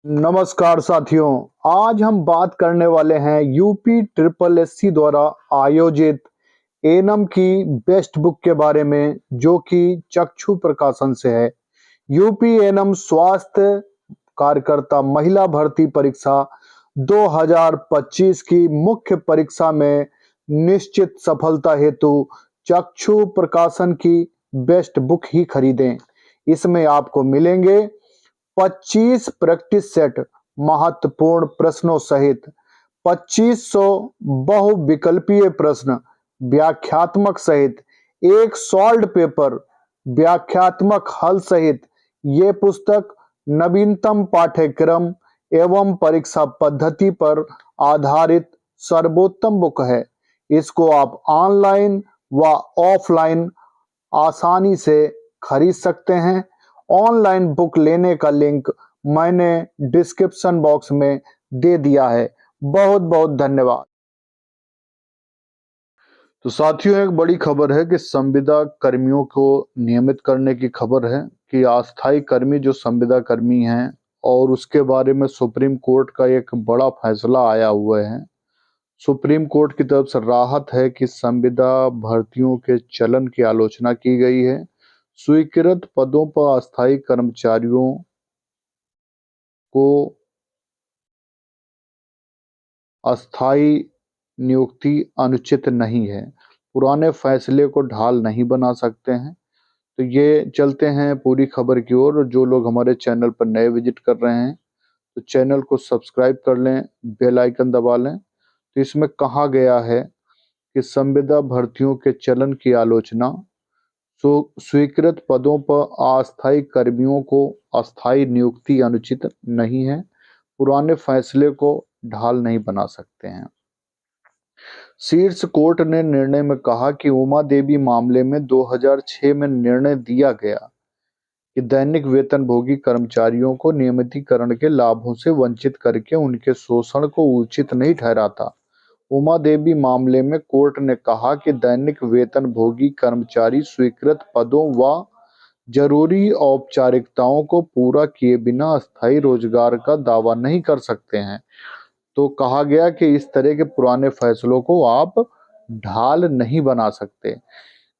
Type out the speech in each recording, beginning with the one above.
नमस्कार साथियों। आज हम बात करने वाले हैं यूपी ट्रिपल एससी द्वारा आयोजित एनम की बेस्ट बुक के बारे में, जो कि चक्षु प्रकाशन से है। यूपी एनम स्वास्थ्य कार्यकर्ता महिला भर्ती परीक्षा 2025 की मुख्य परीक्षा में निश्चित सफलता हेतु चक्षु प्रकाशन की बेस्ट बुक ही खरीदें। इसमें आपको मिलेंगे 25 प्रैक्टिस सेट महत्वपूर्ण प्रश्नों सहित 2500 बहुविकल्पीय प्रश्न व्याख्यात्मक सहित एक सॉल्व पेपर व्याख्यात्मक हल सहित ये पुस्तक नवीनतम पाठ्यक्रम एवं परीक्षा पद्धति पर आधारित सर्वोत्तम बुक है। इसको आप ऑनलाइन व ऑफलाइन आसानी से खरीद सकते हैं। ऑनलाइन बुक लेने का लिंक मैंने डिस्क्रिप्शन बॉक्स में दे दिया है। बहुत बहुत धन्यवाद। तो साथियों, एक बड़ी खबर है कि संविदा कर्मियों को नियमित करने की खबर है कि अस्थायी कर्मी जो संविदा कर्मी हैं, और उसके बारे में सुप्रीम कोर्ट का एक बड़ा फैसला आया हुआ है। सुप्रीम कोर्ट की तरफ से राहत है कि संविदा भर्तियों के चलन की आलोचना की गई है। स्वीकृत पदों पर अस्थायी कर्मचारियों को अस्थायी नियुक्ति अनुचित नहीं है। पुराने फैसले को ढाल नहीं बना सकते हैं। तो ये चलते हैं पूरी खबर की ओर। जो लोग हमारे चैनल पर नए विजिट कर रहे हैं तो चैनल को सब्सक्राइब कर लें, बेल आइकन दबा लें। तो इसमें कहा गया है कि संविदा भर्तियों के चलन की आलोचना, स्वीकृत पदों पर अस्थायी कर्मियों को अस्थायी नियुक्ति अनुचित नहीं है। पुराने फैसले को ढाल नहीं बना सकते हैं। शीर्ष कोर्ट ने निर्णय में कहा कि उमा देवी मामले में 2006 में निर्णय दिया गया कि दैनिक वेतनभोगी कर्मचारियों को नियमितीकरण के लाभों से वंचित करके उनके शोषण को उचित नहीं ठहराता। उमा देवी मामले में कोर्ट ने कहा कि दैनिक वेतनभोगी कर्मचारी स्वीकृत पदों व जरूरी औपचारिकताओं को पूरा किए बिना अस्थायी रोजगार का दावा नहीं कर सकते हैं। तो कहा गया कि इस तरह के पुराने फैसलों को आप ढाल नहीं बना सकते।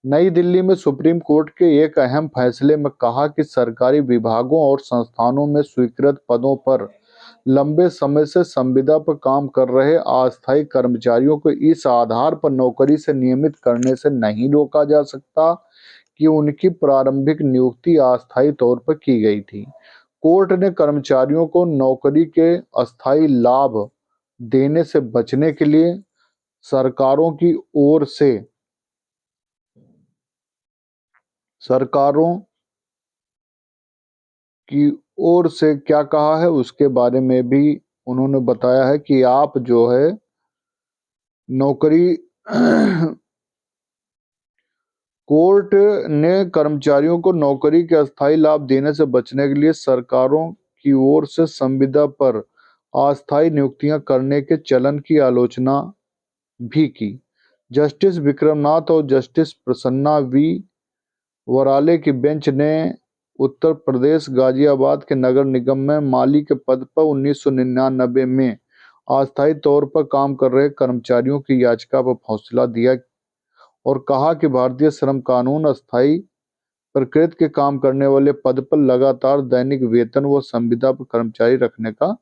नई दिल्ली में सुप्रीम कोर्ट के एक अहम फैसले में कहा कि सरकारी विभागों और संस्थानों में स्वीकृत पदों पर लंबे समय से संविदा पर काम कर रहे अस्थायी कर्मचारियों को इस आधार पर नौकरी से नियमित करने से नहीं रोका जा सकता कि उनकी प्रारंभिक नियुक्ति अस्थायी तौर पर की गई थी। कोर्ट ने कर्मचारियों को नौकरी के अस्थायी लाभ देने से बचने के लिए सरकारों की ओर से क्या कहा है उसके बारे में भी उन्होंने बताया है कि आप जो है नौकरी कोर्ट ने कर्मचारियों को नौकरी के अस्थायी लाभ देने से बचने के लिए सरकारों की ओर से संविदा पर अस्थायी नियुक्तियां करने के चलन की आलोचना भी की। जस्टिस विक्रमनाथ और जस्टिस प्रसन्ना वी वराले की बेंच ने उत्तर प्रदेश गाजियाबाद के नगर निगम में माली के पद पर 1999 में अस्थायी तौर पर काम कर रहे कर्मचारियों की याचिका पर फैसला दिया और कहा कि भारतीय श्रम कानून अस्थायी प्रकृति के काम करने वाले पद पर लगातार दैनिक वेतन व संविदा पर कर्मचारी रखने का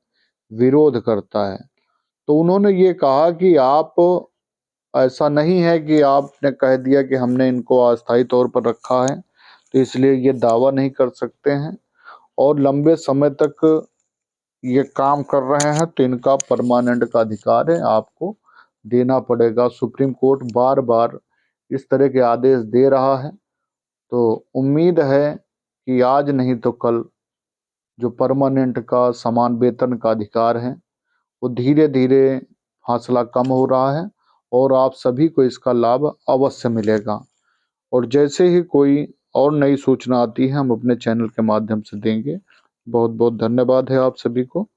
विरोध करता है। तो उन्होंने ये कहा कि आप ऐसा नहीं है कि आपने कह दिया कि हमने इनको अस्थायी तौर पर रखा है तो इसलिए ये दावा नहीं कर सकते हैं, और लंबे समय तक ये काम कर रहे हैं तो इनका परमानेंट का अधिकार है, आपको देना पड़ेगा। सुप्रीम कोर्ट बार बार इस तरह के आदेश दे रहा है। तो उम्मीद है कि आज नहीं तो कल जो परमानेंट का समान वेतन का अधिकार है वो धीरे धीरे फासला कम हो रहा है और आप सभी को इसका लाभ अवश्य मिलेगा। और जैसे ही कोई और नई सूचना आती है हम अपने चैनल के माध्यम से देंगे। बहुत बहुत धन्यवाद है आप सभी को।